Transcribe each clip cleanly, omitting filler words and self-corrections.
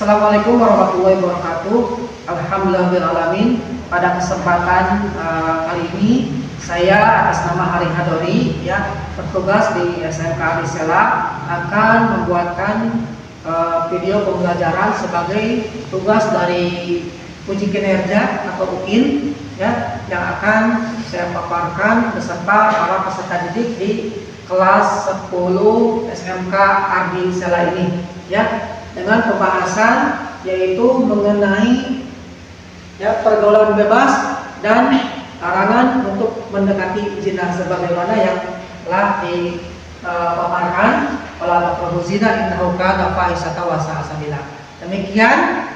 Assalamualaikum warahmatullahi wabarakatuh. Alhamdulillahirrahmanirrahim. Pada kesempatan kali ini saya atas nama Ari Hadori bertugas di SMK Arisela akan membuatkan video pembelajaran sebagai tugas dari uji kinerja atau UKIN yang akan saya paparkan beserta para peserta didik di kelas 10 SMK Arisela ini dengan pembahasan yaitu mengenai pergaulan bebas dan larangan untuk mendekati zina sebagaimana yang telah dipaparkan oleh Dr. Zina innahu kana fahisatan wa sa'a sabila. Demikian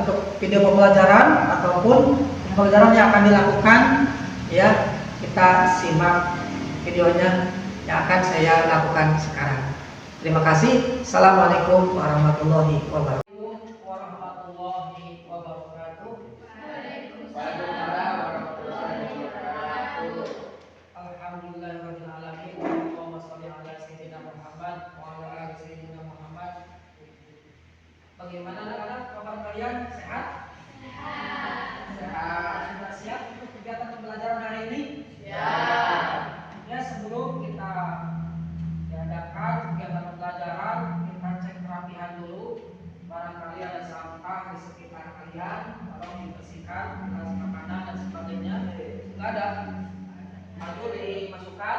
untuk video pembelajaran ataupun pembelajaran yang akan dilakukan kita simak videonya yang akan saya lakukan sekarang. Terima kasih. Assalamualaikum warahmatullahi wabarakatuh. Alhamdulillahirrahmanirrahim. Allahumma sholli ala sayyidina Muhammad wa ala ali sayyidina Muhammad. Bagaimana anak-anak, kabar kalian? Sehat? Sehat. Sudah siap untuk kegiatan pembelajaran hari ini? Sebelum kita diadakan kegiatan pembelajaran, kita cek kerapihan dulu. Barangkali ada sampah di sekitar kalian, tolong dibersihkan, bekas makanan dan sebagainya. Enggak ada, lalu dimasukkan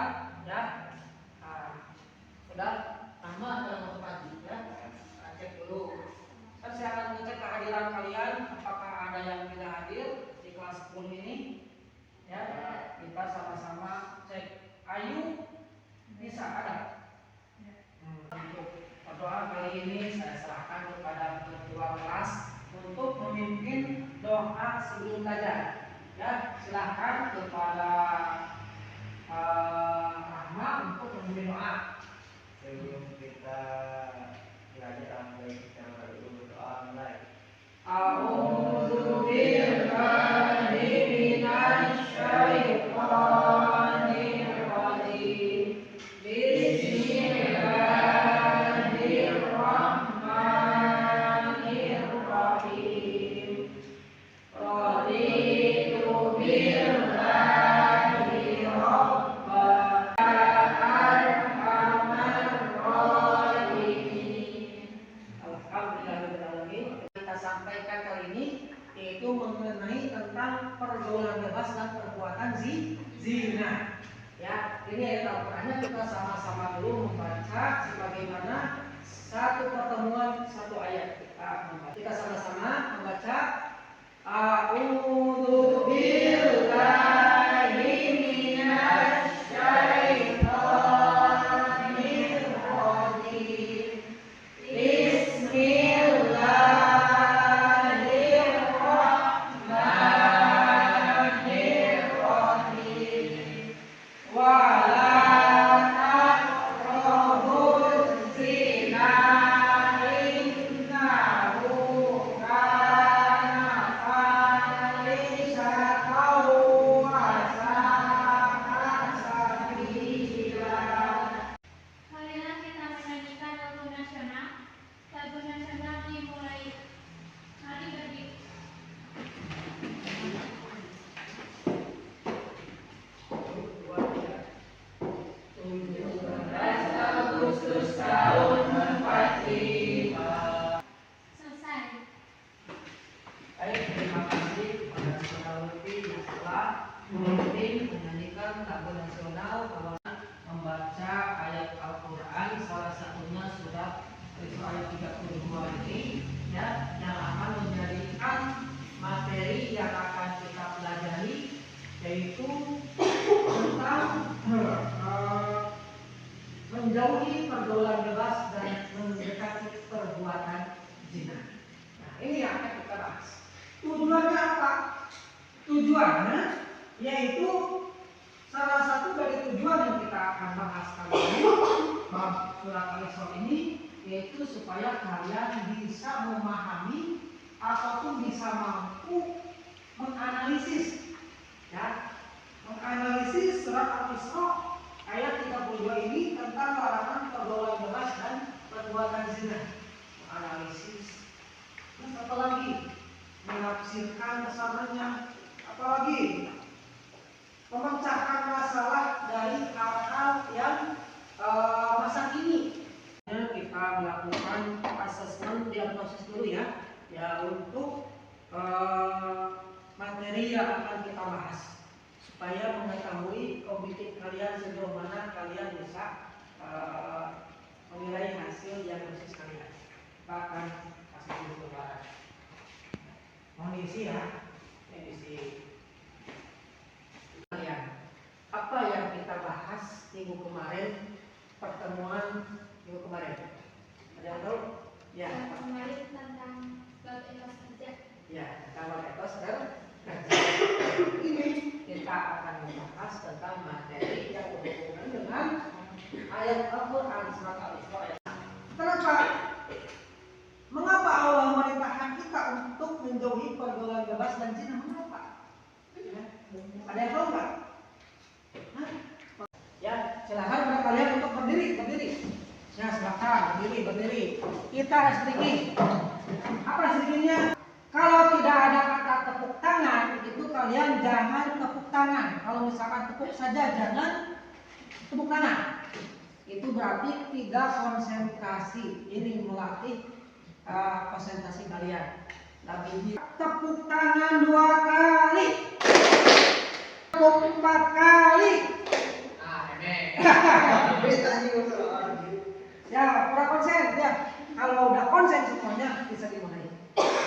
sudah sama dalam pagi cek dulu. Kan saya akan mengecek kehadiran kalian, apakah ada yang tidak hadir di kelas 10 ini. Kita sama-sama cek. Ayu bisa ada. Untuk doa kali ini saya serahkan kepada ketua kelas untuk memimpin doa sebelum belajar. Silahkan kepada Rahma untuk memimpin doa. Sebelum kita belajar, kita berdoa mulai. A'udzu billahi minasy syaithanir rajim. Bismillahirrahmanirrahim. Raditu billahi rabban arhamar rahimin. Alhamdulillahirrahmanirrahim. Kita sampaikan kali ini yaitu mengenai tentang pergaulan bebas dan perbuatan zina. Ini ayat Al-Qur'annya kita sama-sama dulu membaca sebagaimana satu pertemuan satu ayat kita sama-sama membaca. A'udzu billahi minasy syaithanir rajim. Bismillahirrahmanirrahim. Wala taqrabuz zina innahu kana fahishatan wa sa'a sabila. Marilah kita menyanyikan lagu nasional. Lagu nasional dimulai. Mari berdiri. Agustus tahun 45. Selesai. Baik, terima kasih kepada saudara Lutfi yang telah memimpin menyanyikan lagu nasional membaca ayat Al-Quran, salah satunya surat ayat 32 ini yang akan menjadikan materi yang akan kita pelajari, yaitu tentang menjauhi pergaulan bebas dan mendekati perbuatan zina. Nah, ini yang akan kita bahas. Tujuannya apa? Tujuannya yaitu salah satu dari tujuan yang kita akan bahas kali ini bab surat Al-Isra ini, yaitu supaya kalian bisa memahami ataupun bisa mampu menganalisis menganalisis surat Al-Isra ayat 32 ini tentang larangan pergaulan bebas dan perbuatan zina. Menganalisis Terus apalagi menafsirkan kesananya, apalagi memecahkan masalah dari hal-hal yang masa kini. Kita melakukan asesmen diagnosis dulu ya untuk materi yang akan kita bahas supaya mengetahui kognitif kalian sejauh mana kalian bisa menilai hasil diagnosis kalian. Kita akan kasih dulu gambaran. Mohon diisi ya, diisi kalian. Apa yang kita bahas minggu kemarin, pertemuan minggu kemarin? Ada yang tahu? Ya. Kemarin tentang bab etos kerja. Ya, tentang bab etos kerja. Ini kita akan membahas tentang materi yang berhubungan dengan ayat Al-Quran surat Al-Isra. Kenapa? Mengapa Allah memerintahkan kita untuk menjauhi pergaulan bebas dan zina? Mengapa? Ya. Ada yang tahu nggak? Ya, silakan kepada kalian untuk berdiri. Ya, silakan berdiri. Kita sedikit. Apa sedikitnya? Kalau tidak ada kata tepuk tangan, itu kalian jangan tepuk tangan. Kalau misalkan tepuk saja, jangan tepuk tangan. Itu berarti tidak konsentrasi. Ini melatih konsentrasi kalian. Tapi tepuk tangan 2 kali, tepuk 4 kali. Ya, kurang konsen ya. Kalau udah konsen semuanya bisa dimulai.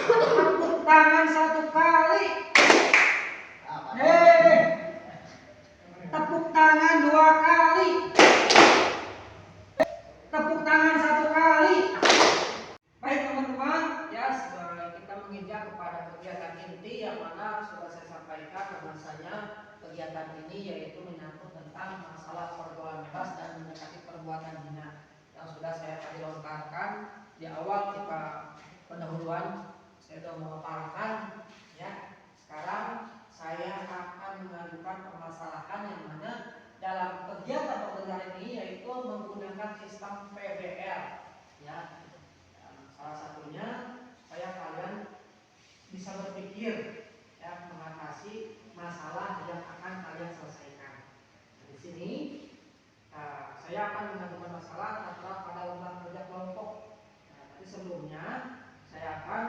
Tepuk tangan 1 kali. Tepuk tangan 2 kali. Tepuk tangan 1 kali. Baik teman-teman, ya kita menginjak kepada kegiatan inti yang mana sudah saya sampaikan bahwasanya kegiatan ini yaitu menyangkut tentang masalah pergaulan bebas dan mendekati perbuatan zina yang sudah saya tadi lontarkan di awal kita pendahuluan. Saya sudah memaparkan ya. Sekarang saya akan mengajukan permasalahan yang mana dalam kegiatan pembelajaran ini yaitu menggunakan sistem PBL ya. Salah satunya supaya kalian bisa berpikir ya mengatasi masalah yang akan kalian selesaikan. Di sini saya akan mengajukan masalah terhadap pada lembar kerja kelompok. Tapi sebelumnya saya akan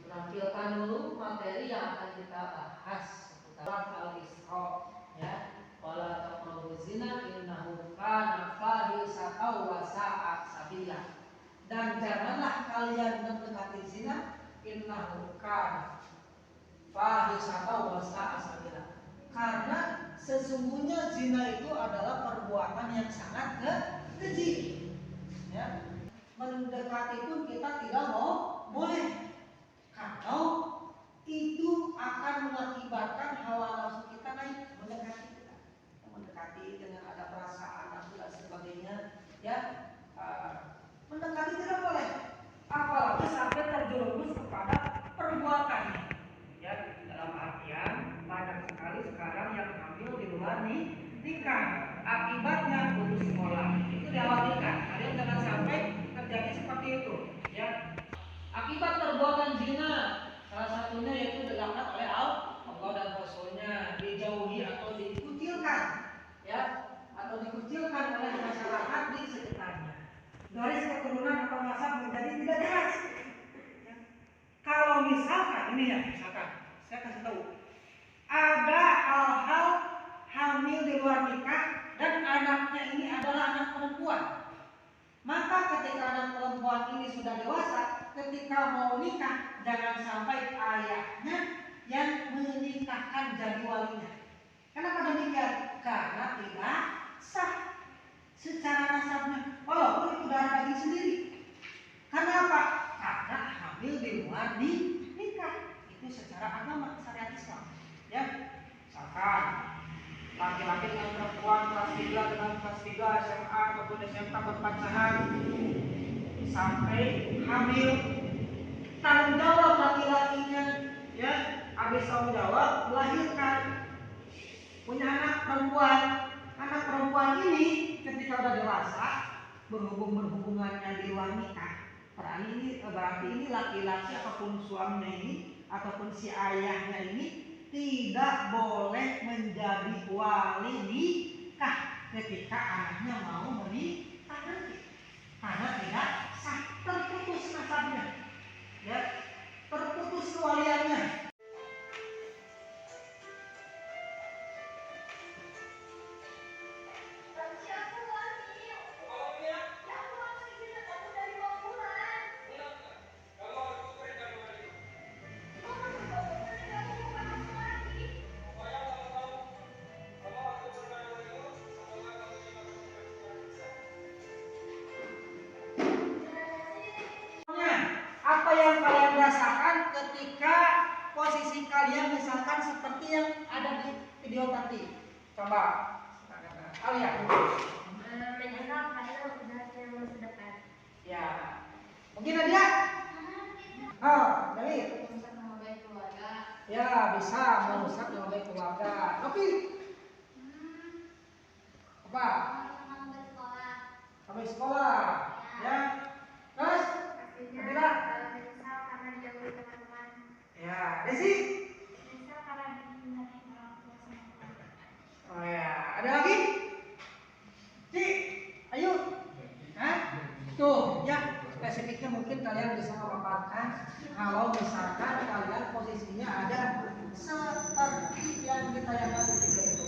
menampilkan dulu materi yang akan kita bahas seputar Al-Isra ya. Wala taqrabu zina innahu kana fahisatan wa sa'a sabila. Dan janganlah kalian mendekati zina innahu kana fahisatan wa sa'a sabila. Karena sesungguhnya zina itu adalah perbuatan yang sangat keji. Ya. Mendekati pun kita tidak boleh. Kalau itu akan mengakibatkan hawa nafsu kita naik mendekati dengan ada perasaan nafsu dan sebagainya ya. Mendekati tidak boleh, apalagi sampai terjerumus kepada perbuatannya ya. Dalam artian banyak sekali sekarang yang hamil di luar nikah, akibatnya putus sekolah. Itu dikhawatirkan kalian jangan sampai terjadi seperti itu ya. Akibat perbuatan zina salah satunya yaitu dilakukan oleh Allah dan Rasulnya, dijauhi atau dikucilkan ya, atau dikucilkan oleh masyarakat di sekitarnya. Garis keturunan atau nasab menjadi tidak jelas ya. Kalau misalkan ini ya, misalkan saya kasih tahu ada hal-hal hamil di luar nikah dan anaknya ini adalah anak perempuan, maka ketika anak perempuan ini sudah dewasa, ketika mau nikah, jangan sampai ayahnya yang menikahkan jadi walinya. Kenapa demikian? Karena tidak sah secara nasabnya, walaupun itu darah daging sendiri. Kenapa? Karena hamil di luar nikah. Itu secara agama, syariat Islam. Ya, misalkan laki-laki dengan perempuan kelas 3 dengan kelas 3 SMA ataupun SMK berpacaran sampai hamil, tanggung jawab laki-lakinya ya, habis tanggung jawab melahirkan, punya anak perempuan. Anak perempuan ini ketika udah dewasa berhubungannya di luar nikah, Berarti ini laki-laki ataupun suaminya ini ataupun si ayahnya ini tidak boleh menjadi wali nikah ketika anaknya mau menikah nanti, karena tidak sah, terputus nasabnya, ya, terputus kewaliannya. Apa yang kalian rasakan ketika posisi kalian misalkan seperti yang ada di video tadi? Coba kalian. Menyesal karena udah saya masa depan. Ya, mungkin ada. Oh, dari. Merusak nama baik keluarga. Ya, bisa merusak nama baik keluarga. Tapi apa? Nama baik sekolah. Sampai sekolah. Ya. Terus? Pastinya menyesal karena dijauhi teman-teman. Ya, Desi. Menyesal karena dihindarin orang tua sama keluarga. Oh ya, ada lagi? Ci, ayo. Hah? Tuh, ya, spesifiknya mungkin kalian bisa memaparkan kalau misalkan kalian posisinya ada seperti yang ditayangkan di video itu.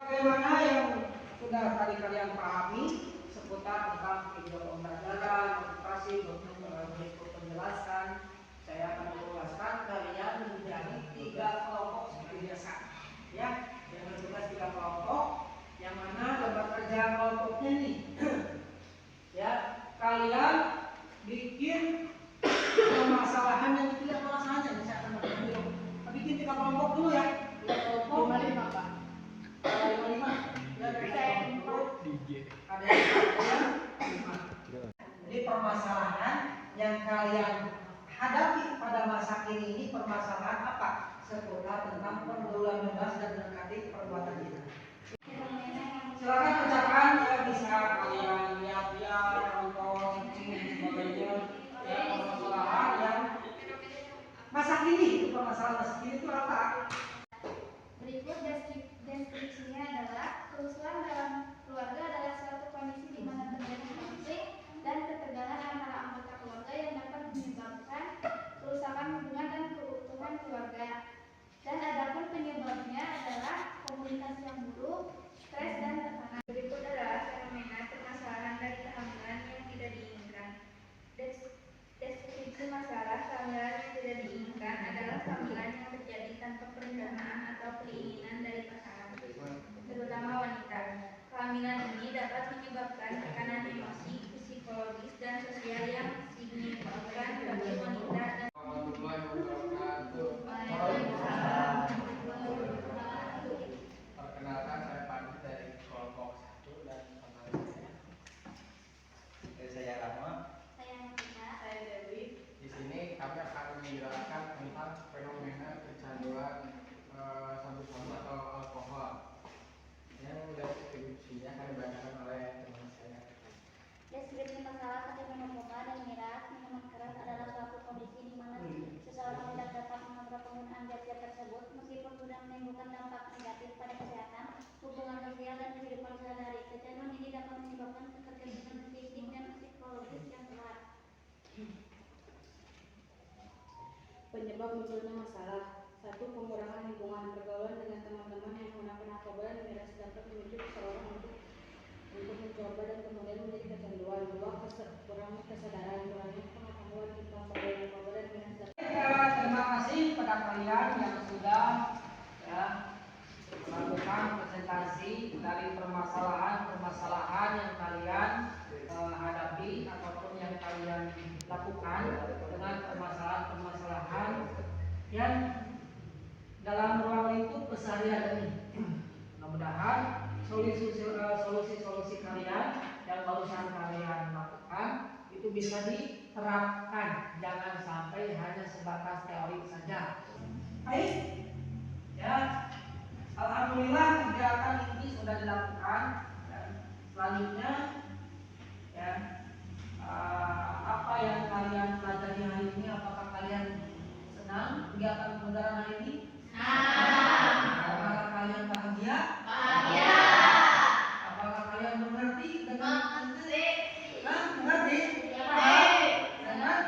Bagaimana yang sudah tadi kalian pahami seputar tentang video pembelajaran, motivasi, berikut penjelasan, saya akan menjelaskan kalian menjadi 3 kelompok seperti biasa, ya, yang bertugas 3 kelompok, yang mana lembar kerja kelompoknya nih, ya, kalian bikin permasalahan yang tidak permasalahannya, saya akan mengambil, bikin 3 kelompok dulu ya, 3 kelompok, 5 Pak, 5, ya, ada yang 5. Jadi permasalahan yang kalian hadapi pada masa kini ini permasalahan apa? Seputar tentang pergaulan bebas dan mendekati perbuatan zina. Silakan ucapan, ya, bisa kalian lihat-lihat, nonton, cicing, dan sebagainya. Ya, permasalahan yang masa kini, itu permasalahan masa kini itu apa? Berikut deskripsinya adalah kerusuhan dalam keluarga adalah suatu kondisi di mana terjadi konflik dan ketegangan antara anggota keluarga yang dapat menyebabkan kerusakan hubungan dan keutuhan keluarga. Dan adapun penyebabnya adalah komunikasi yang buruk, stres dan tekanan. Berikut adalah fenomena permasalahan dari kehamilan yang tidak diinginkan. Deskripsi masalah kehamilan yang tidak diinginkan adalah kehamilan yang terjadi tanpa perencanaan atau keinginan dari pasangan, terutama wanita. Kehamilan ini dapat menyebabkan tekanan emosi, psikologis, dan sosial yang signifikan bagi wanita dan Perkenalkan, saya Pandu dari kelompok 1 dan teman saya Rama. saya Nafisa. Saya Dewi. Di sini kami akan menjelaskan tentang fenomena kecanduan sabu-sabu atau alkohol yang deskripsinya akan dibacakan oleh teman saya. Deskripsi masalah ketika narkoba dan miras minuman keras adalah suatu kondisi di mana seseorang tidak dapat mengontrol penggunaan zat-zat tersebut meskipun sudah menimbulkan dampak negatif pada kesehatan, hubungan sosial, dan kehidupan sehari-hari. Kecanduan ini dapat menyebabkan ketergantungan fisik dan psikologis yang berat. Penyebab munculnya masalah: 1. Pengurangan lingkungan pergaulan dengan teman-teman yang menggunakan narkoba dan miras dapat memicu seseorang untuk mencoba dan kemudian menjadi kecanduan. 2. Kurangnya kesadaran, kurangnya pengetahuan tentang bahaya narkoba dan miras dapat. Terima kasih pada kalian yang sudah, ya, melakukan presentasi dari permasalahan-permasalahan yang kalian hadapi ataupun yang kalian lakukan dengan permasalahan-permasalahan yang dalam ruang lingkup keseharian ini. Mudah-mudahan solusi-solusi kalian yang barusan kalian lakukan itu bisa diterapkan, jangan sampai hanya sebatas teori saja. Baik, ya, alhamdulillah kegiatan ini sudah dilakukan. Dan selanjutnya, ya, apa yang kalian pelajari hari ini? Apakah kalian senang kegiatan pembelajaran hari ini? Apakah kalian bahagia? Apakah kalian mengerti dengan mengerti? Paham? Dengan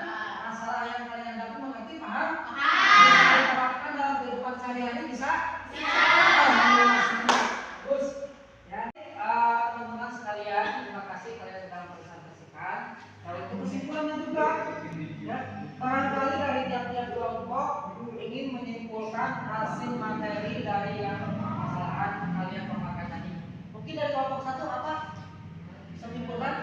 masalah yang kalian dapat mengerti, paham? Bisa diterapkan dalam kehidupan sehari-hari, bisa? Alhamdulillah, bagus. Ya, teman-teman sekalian, terima kasih kalian sudah mempresentasikan. Lalu itu kesimpulannya juga, ya, barangkali dari tiap-tiap kelompok ingin menyimpulkan hasil materi dari yang permasalahan kalian memakai tadi. Mungkin dari kelompok satu apa? Bisa menyimpulkan?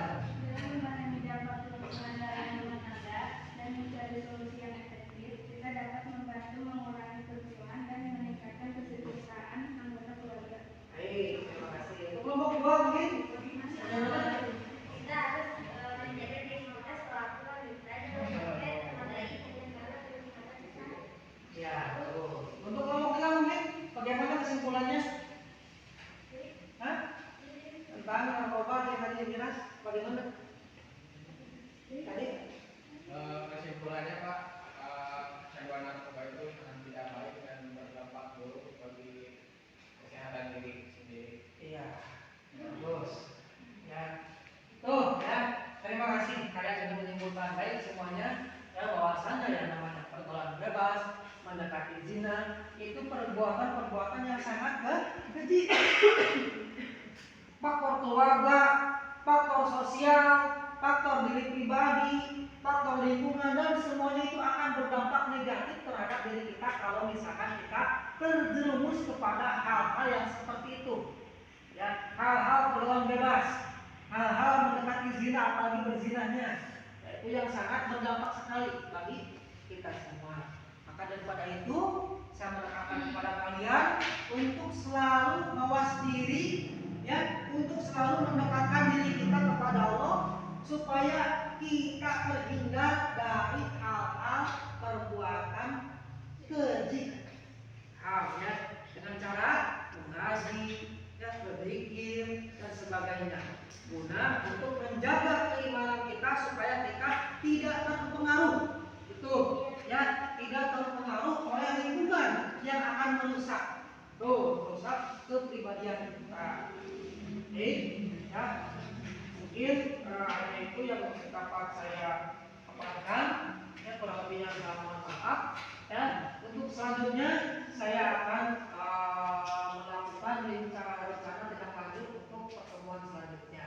Dengan memahami dampak pelanggaran rumah tangga dan mencari solusi yang efektif, kita dapat membantu mengurangi kerusuhan dan meningkatkan kesejahteraan anggota keluarga. Baik, terima kasih. Untuk kelompok dua mungkin? Bagaimana? Kita harus menjaga dignitas pelaku wanita dan menghargai penyelenggara kerusuhan besar. Ya, betul. Untuk kelompok tiga mungkin? Bagaimana kesimpulannya? Hah? Tentang narkoba yang tadi dijelas, bagaimana? Tadi? Kesimpulannya Pak, kecanduan narkoba itu sangat tidak baik dan berdampak buruk bagi kesehatan diri sendiri. Iya, bagus. Ya, tuh ya. Terima kasih kalian sudah menyimpulkan baik semuanya. Ya, bahwasannya yang namanya pergaulan bebas, mendekati zina itu perbuatan-perbuatan yang sangat keji. Faktor keluarga, faktor sosial, faktor diri pribadi, faktor lingkungan, dan semuanya itu akan berdampak negatif terhadap diri kita kalau misalkan kita terjerumus kepada hal-hal yang seperti itu. Ya, hal-hal pergaulan bebas, hal-hal mendekati zina, apalagi berzinanya, ya, itu yang sangat berdampak sekali bagi kita semua. Maka daripada itu, saya menekankan kepada kalian untuk selalu mawas diri, ya, untuk selalu mendekatkan diri kita kepada Allah supaya kita terhindar dari hal-hal perbuatan keji. Ya, dengan cara mengaji, ya, berzikir dan sebagainya, guna untuk menjaga keimanan kita supaya kita tidak terpengaruh, betul, ya, tidak terpengaruh oleh lingkungan yang akan merusak kepribadian kita. Oke, ya, mungkin hanya itu yang dapat saya paparkan. Ya, kurang lebihnya saya mohon maaf. Ya, untuk selanjutnya saya akan melakukan rencana tindak lanjut untuk pertemuan selanjutnya.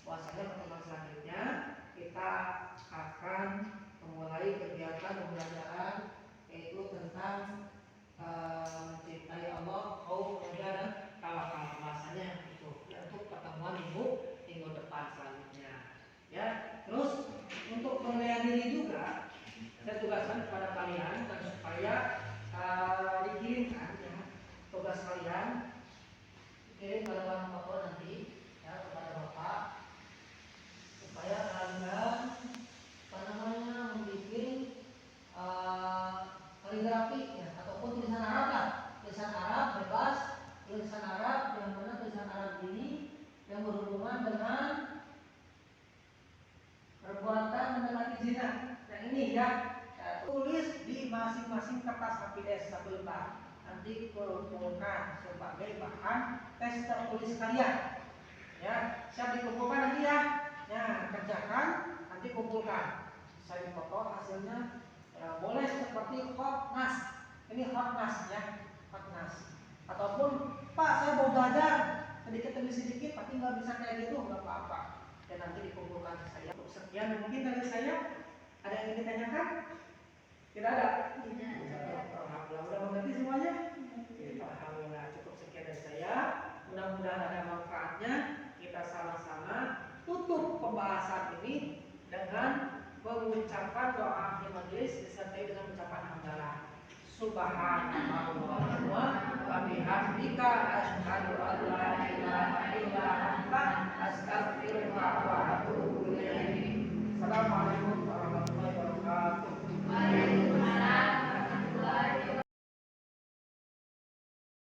Bahwasanya pertemuan selanjutnya kita akan memulai kegiatan pembelajaran yaitu tentang mencintai Allah, khauf dan tawakal. Bahasanya itu untuk pertemuan minggu depan selanjutnya. Ya, terus untuk penilaian diri juga saya tugaskan kepada kalian dan supaya dikirimkan, ya, tugas kalian dikirim pada orang tua nanti, ya, kepada bapak supaya kalian membuat kaligrafi, ya, ataupun tulisan Arab lah, tulisan Arab bebas, tulisan Arab yang mana tulisan Arab ini yang berhubungan dengan perbuatan mendekati zina. Yang ini ya, tulis di masing-masing kertas HPS satu lembar. Nanti kumpulkan sebagai bahan tes tertulis kalian. Ya, siap dikumpulkan nanti ya. Ya, kerjakan, nanti kumpulkan. Saya foto hasilnya. Ya, boleh seperti hot nas. Ini hot nas ya, hot nas. Ataupun Pak, saya mau belajar sedikit demi sedikit, tapi nggak bisa kayak gitu, nggak apa-apa. Dan nanti dikumpulkan saya. Sekian mungkin dari saya. Ada yang ingin ditanyakan? Tidak ada? Tidak. Alhamdulillah, udah mengerti semuanya? Alhamdulillah, cukup sekian dari saya. Mudah-mudahan ada manfaatnya. Kita sama-sama tutup pembahasan ini dengan mengucapkan doa akhir majelis disertai dengan ucapan hamdalah. Subhanallah wa bihamdika asyhadu an la